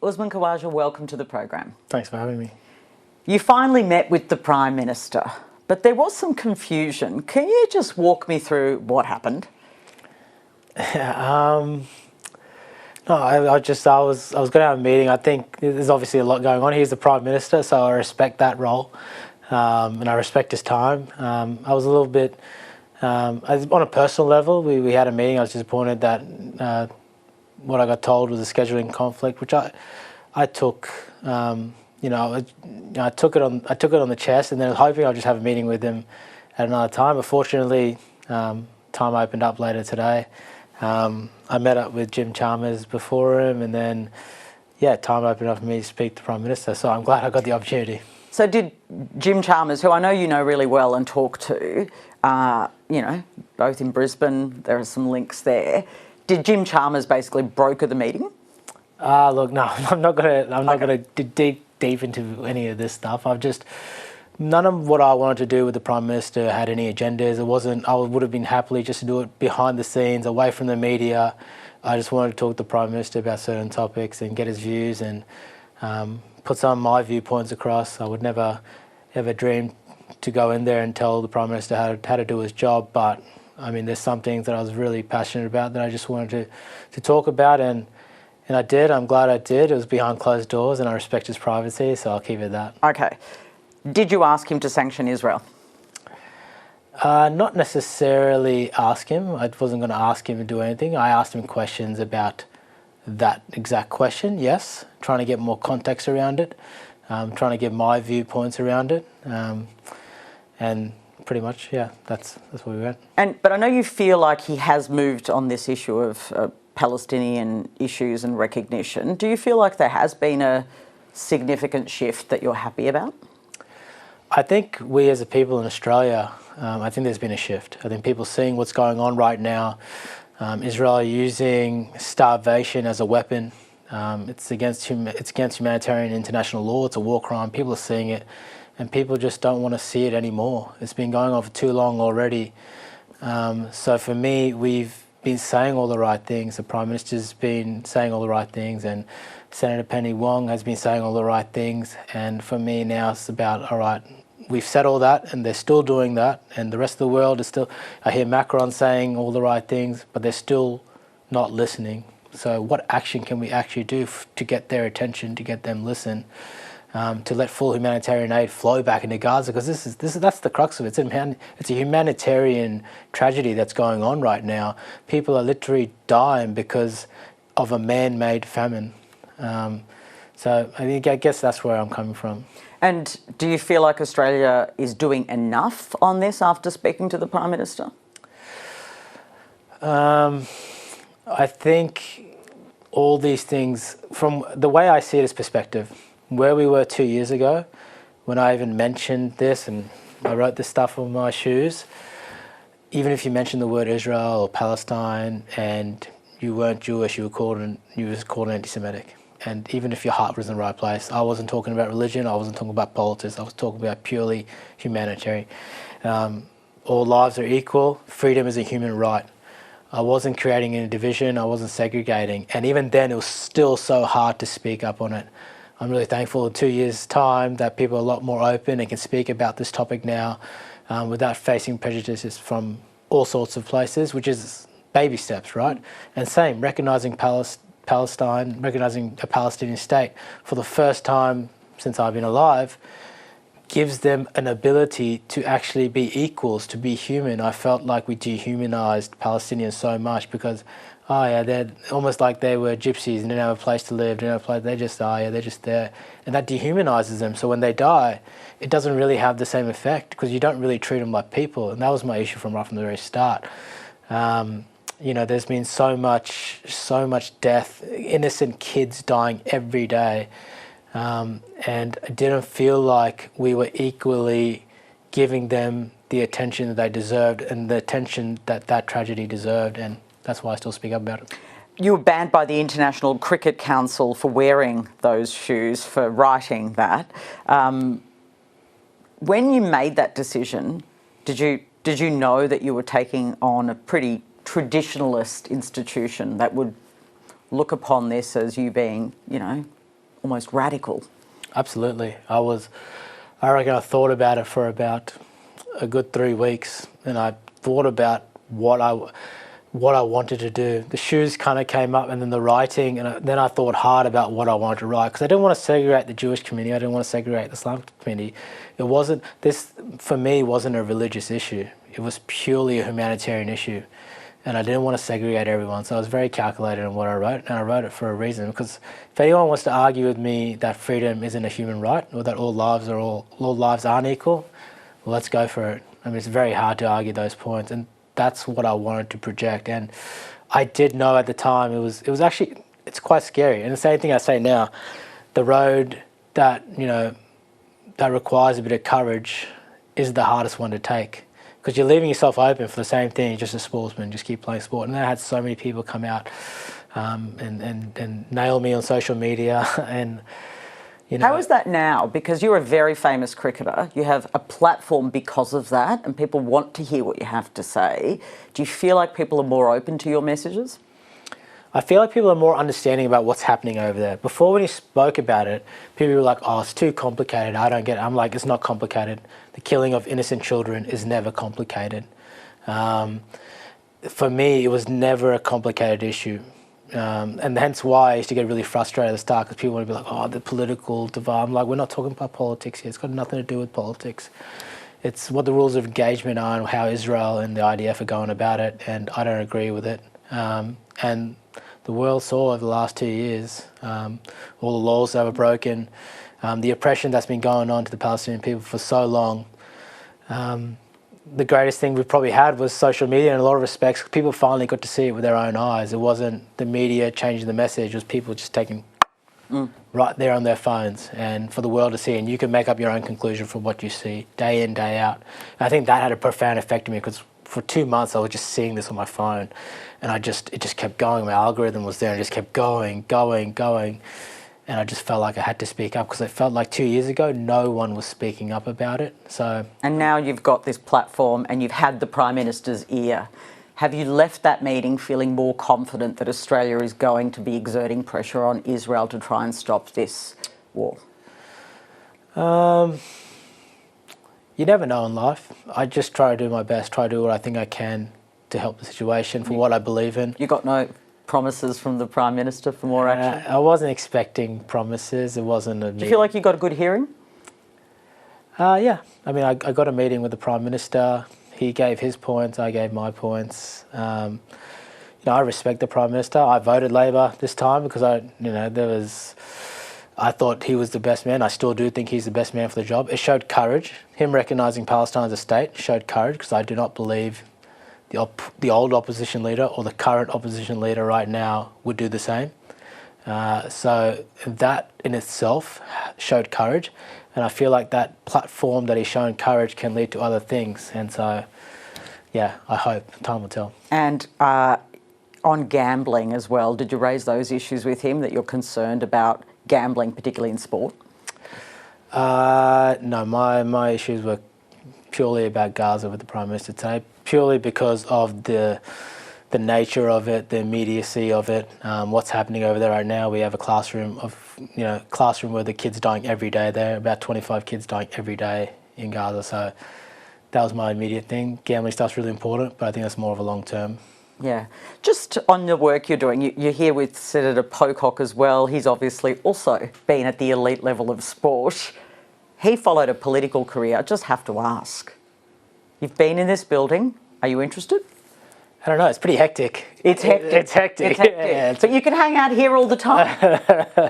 Usman Khawaja, welcome to the program. Thanks for having me. You finally met with the Prime Minister, but there was some confusion. Can you just walk me through what happened? No, I was going to have a meeting. I think there's obviously a lot going on. He's the Prime Minister, so I respect that role, and I respect his time. I was a little bit, on a personal level, we had a meeting. I was disappointed that what I got told was a scheduling conflict, which I took. I took it on the chest, and then I was hoping I'd just have a meeting with him at another time. But fortunately, time opened up later today. I met up with Jim Chalmers before him, and then, time opened up for me to speak to the Prime Minister, so I'm glad I got the opportunity. So did Jim Chalmers, who I know you know really well and talk to, both in Brisbane, there are some links there, did Jim Chalmers basically broker the meeting? Look, no, I'm not gonna dig deep into any of this stuff. None of what I wanted to do with the Prime Minister had any agendas. I would have been happily just to do it behind the scenes, away from the media. I just wanted to talk to the Prime Minister about certain topics and get his views and put some of my viewpoints across. I would never ever dream to go in there and tell the Prime Minister how to do his job, but I mean, there's some things that I was really passionate about that I just wanted to talk about, and I did. I'm glad I did. It was behind closed doors, and I respect his privacy, so I'll keep it that. Okay. Did you ask him to sanction Israel? Not necessarily ask him. I wasn't going to ask him to do anything. I asked him questions about that exact question, yes, trying to get more context around it, trying to get my viewpoints around it, and pretty much, that's where we went. But I know you feel like he has moved on this issue of Palestinian issues and recognition. Do you feel like there has been a significant shift that you're happy about? I think we as a people in Australia, I think there's been a shift. I think people seeing what's going on right now, Israel using starvation as a weapon. It's against humanitarian international law. It's a war crime. People are seeing it, and people just don't want to see it anymore. It's been going on for too long already. So for me, we've been saying all the right things. The Prime Minister's been saying all the right things, and Senator Penny Wong has been saying all the right things. And for me now, it's about, all right, we've said all that, and they're still doing that, and the rest of the world is still. I hear Macron saying all the right things, but they're still not listening. So what action can we actually do to get their attention, to get them listen, to let full humanitarian aid flow back into Gaza? Because that's the crux of it. It's a humanitarian tragedy that's going on right now. People are literally dying because of a man-made famine. So I guess that's where I'm coming from. And do you feel like Australia is doing enough on this after speaking to the Prime Minister? I think all these things, from the way I see it as perspective, where we were 2 years ago, when I even mentioned this and I wrote this stuff on my shoes, even if you mentioned the word Israel or Palestine and you weren't Jewish, you were called anti-Semitic. And even if your heart was in the right place, I wasn't talking about religion, I wasn't talking about politics, I was talking about purely humanitarian. All lives are equal, freedom is a human right. I wasn't creating any division, I wasn't segregating, and even then it was still so hard to speak up on it. I'm really thankful in 2 years' time that people are a lot more open and can speak about this topic now without facing prejudices from all sorts of places, which is baby steps, right? And same, recognising Palestine, recognising a Palestinian state for the first time since I've been alive, gives them an ability to actually be equals, to be human. I felt like we dehumanized Palestinians so much because, they're almost like they were gypsies and didn't have a place to live, they're just there. And that dehumanizes them. So when they die, it doesn't really have the same effect because you don't really treat them like people. And that was my issue right from the very start. There's been so much death, innocent kids dying every day. And I didn't feel like we were equally giving them the attention that they deserved and the attention that tragedy deserved, and that's why I still speak up about it. You were banned by the International Cricket Council for wearing those shoes, for writing that. When you made that decision, did you know that you were taking on a pretty traditionalist institution that would look upon this as you being, almost radical. Absolutely. I reckon I thought about it for about a good 3 weeks, and I thought about what I wanted to do. The shoes kind of came up, and then the writing, and then I thought hard about what I wanted to write, because I didn't want to segregate the Jewish community. I didn't want to segregate the Islam community. This for me wasn't a religious issue. It was purely a humanitarian issue, and I didn't want to segregate everyone. So I was very calculated in what I wrote, and I wrote it for a reason. Because if anyone wants to argue with me that freedom isn't a human right, or that all lives aren't equal, well, let's go for it. I mean, it's very hard to argue those points, and that's what I wanted to project. And I did know at the time it was actually, it's quite scary. And the same thing I say now, the road that that requires a bit of courage is the hardest one to take, because you're leaving yourself open for the same thing. You're just a sportsman, just keep playing sport. And I had so many people come out and nail me on social media. And How is that now? Because you're a very famous cricketer. You have a platform because of that, and people want to hear what you have to say. Do you feel like people are more open to your messages? I feel like people are more understanding about what's happening over there. Before, when you spoke about it, people were like, oh, it's too complicated, I don't get it. I'm like, it's not complicated. The killing of innocent children is never complicated. For me, it was never a complicated issue. And hence why I used to get really frustrated at the start, because people want to be like, oh, the political divide. I'm like, we're not talking about politics here. It's got nothing to do with politics. It's what the rules of engagement are and how Israel and the IDF are going about it, and I don't agree with it. And the world saw over the last 2 years all the laws that were broken, the oppression that's been going on to the Palestinian people for so long. The greatest thing we probably had was social media. In a lot of respects, people finally got to see it with their own eyes. It wasn't the media changing the message, it was people just taking right there on their phones, and for the world to see. And you can make up your own conclusion from what you see day in, day out. And I think that had a profound effect on me, because for 2 months I was just seeing this on my phone, and it just kept going. My algorithm was there and it just kept going. And I just felt like I had to speak up, because it felt like 2 years ago no one was speaking up about it. And now you've got this platform and you've had the Prime Minister's ear. Have you left that meeting feeling more confident that Australia is going to be exerting pressure on Israel to try and stop this war? You never know in life. I just try to do my best, try to do what I think I can to help the situation for what I believe in. You got no promises from the Prime Minister for more action? I wasn't expecting promises. It wasn't a... Do you feel like you got a good hearing? Yeah. I mean, I got a meeting with the Prime Minister. He gave his points, I gave my points. I respect the Prime Minister. I voted Labor this time because I thought he was the best man. I still do think he's the best man for the job. It showed courage. Him recognising Palestine as a state showed courage, because I do not believe the old opposition leader or the current opposition leader right now would do the same. So that in itself showed courage, and I feel like that platform that he's shown courage can lead to other things. And so, yeah, I hope time will tell. And on gambling as well, did you raise those issues with him, that you're concerned about gambling, particularly in sport? No, my issues were purely about Gaza with the Prime Minister today, purely because of the nature of it, the immediacy of it, what's happening over there right now. We have a classroom where the kids dying every day there, about 25 kids dying every day in Gaza. So that was my immediate thing. Gambling stuff's really important, but I think that's more of a long term. Yeah. Just on the work you're doing, you're here with Senator Pocock as well. He's obviously also been at the elite level of sport. He followed a political career. I just have to ask, you've been in this building. Are you interested? I don't know. It's pretty hectic. It's hectic. It's hectic. It's hectic. Yeah, but you can hang out here all the time.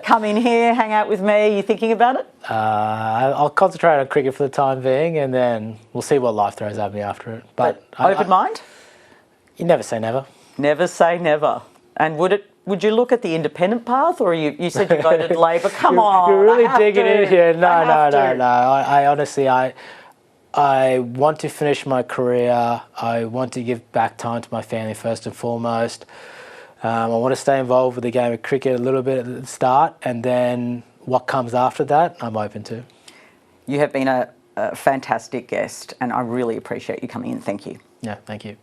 Come in here, hang out with me. You thinking about it? I'll concentrate on cricket for the time being, and then we'll see what life throws at me after it. But open mind? You never say never. Never say never. And would you look at the independent path, or you said you voted Labor? Come on. You're really digging in here. No. I honestly, I want to finish my career. I want to give back time to my family first and foremost. I want to stay involved with the game of cricket a little bit at the start, and then what comes after that, I'm open to. You have been a fantastic guest, and I really appreciate you coming in. Thank you. Yeah, thank you.